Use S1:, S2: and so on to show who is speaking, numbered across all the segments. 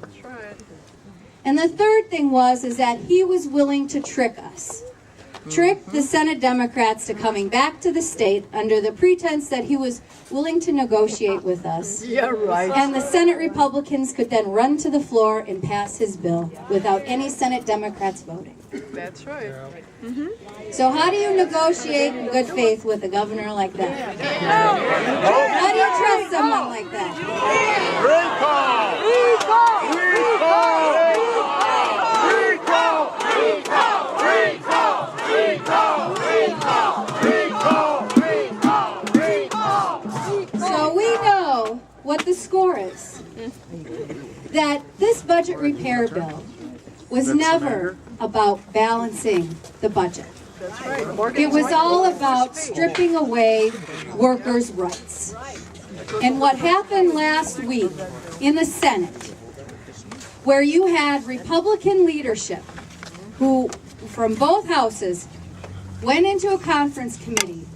S1: That's right.
S2: And the third thing is that he was willing to trick us. Trick the Senate Democrats to coming back to the state under the pretense that he was willing to negotiate with us.
S1: Yeah, right.
S2: And the Senate Republicans could then run to the floor and pass his bill without any Senate Democrats voting.
S1: That's right.
S2: So how do you negotiate in good faith with a governor like that? How do you trust someone like that?
S3: Recall!
S2: So we know what the score is. That this budget repair bill was never about balancing the budget.
S1: That's right.
S2: It was all about stripping away workers' rights. And what happened last week in the Senate, where you had Republican leadership who, from both houses, went into a conference committee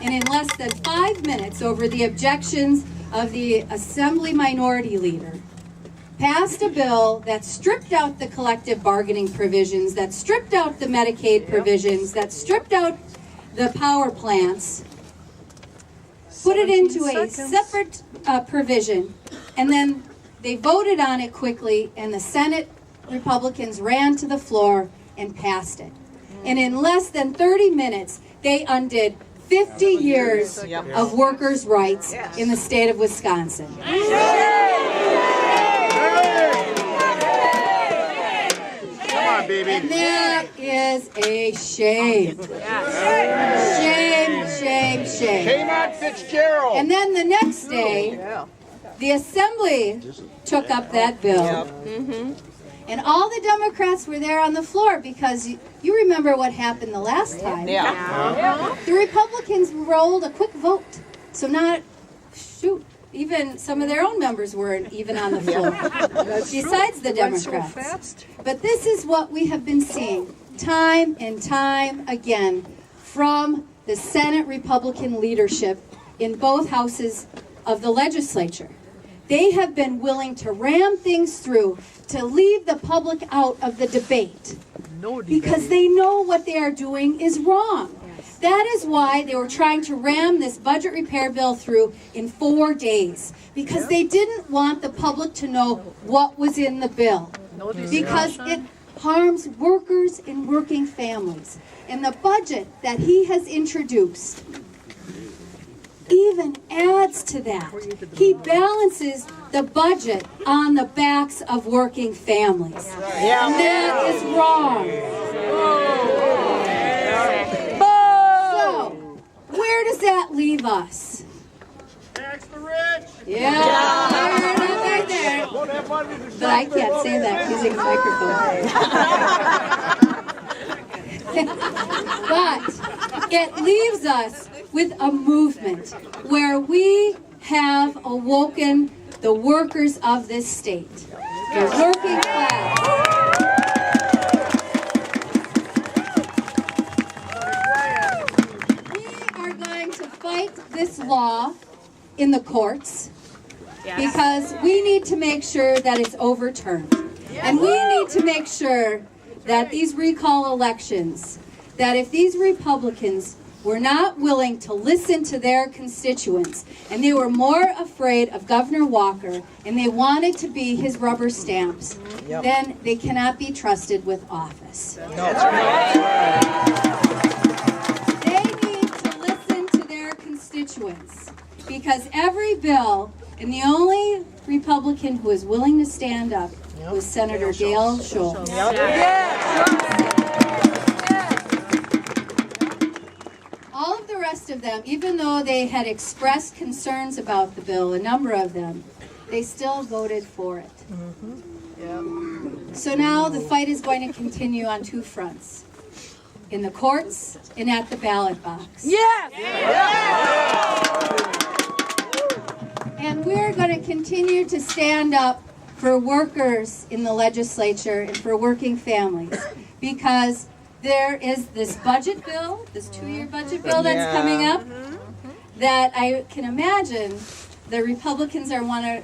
S2: and in less than 5 minutes over the objections of the Assembly Minority Leader, passed a bill that stripped out the collective bargaining provisions, that stripped out the Medicaid provisions, that stripped out the power plants, put it into a separate provision, and then they voted on it quickly, and the Senate Republicans ran to the floor and passed it. And in less than 30 minutes, they undid 50 years of workers' rights in the state of Wisconsin.
S3: Baby.
S2: And that is a shame. Shame, shame, shame.
S3: Came on Fitzgerald.
S2: And then the next day, the Assembly took up that bill. And all the Democrats were there on the floor because you remember what happened the last time. The Republicans rolled a quick vote. So even some of their own members weren't even on the floor, besides the Democrats. But this is what we have been seeing time and time again from the Senate Republican leadership in both houses of the legislature. They have been willing to ram things through to leave the public out of the debate because they know what they are doing is wrong. That is why they were trying to ram this budget repair bill through in 4 days, because they didn't want the public to know what was in the bill, because it harms workers and working families. And the budget that he has introduced even adds to that. He balances the budget on the backs of working families. And that is wrong. Where does that leave us?
S3: Tax the rich.
S2: Yeah, right there. But I can't say that using a microphone. But it leaves us with a movement where we have awoken the workers of this state, the working class. Fight this law in the courts because we need to make sure that it's overturned. And we need to make sure that these recall elections, that if these Republicans were not willing to listen to their constituents and they were more afraid of Governor Walker and they wanted to be his rubber stamps, then they cannot be trusted with office. Because every bill, and the only Republican who was willing to stand up was Senator Gail Schultz. All of the rest of them, even though they had expressed concerns about the bill, a number of them, they still voted for it. So now the fight is going to continue on two fronts. In the courts and at the ballot box. And we're going to continue to stand up for workers in the legislature and for working families, because there is this budget bill, this 2-year budget bill that's coming up, that I can imagine the Republicans are want to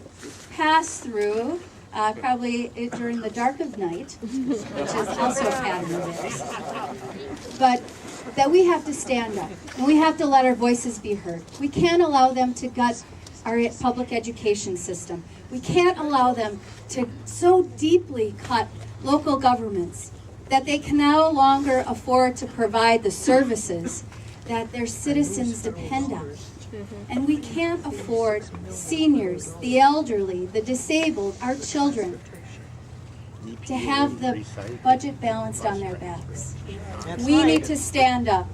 S2: pass through probably during the dark of night, which is also a pattern of theirs. But that we have to stand up, and we have to let our voices be heard. We can't allow them to gut our public education system. We can't allow them to so deeply cut local governments that they can no longer afford to provide the services that their citizens depend on. And we can't afford seniors, the elderly, the disabled, our children, to have the budget balanced on their backs. We need to stand up.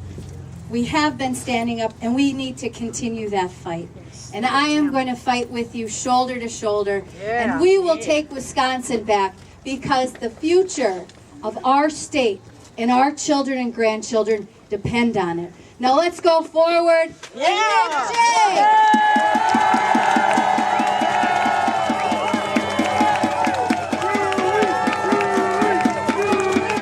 S2: We have been standing up, and we need to continue that fight. And I am going to fight with you shoulder to shoulder, and we will take Wisconsin back, because the future of our state and our children and grandchildren depend on it. Now let's go forward.
S4: Yeah.
S2: And make change.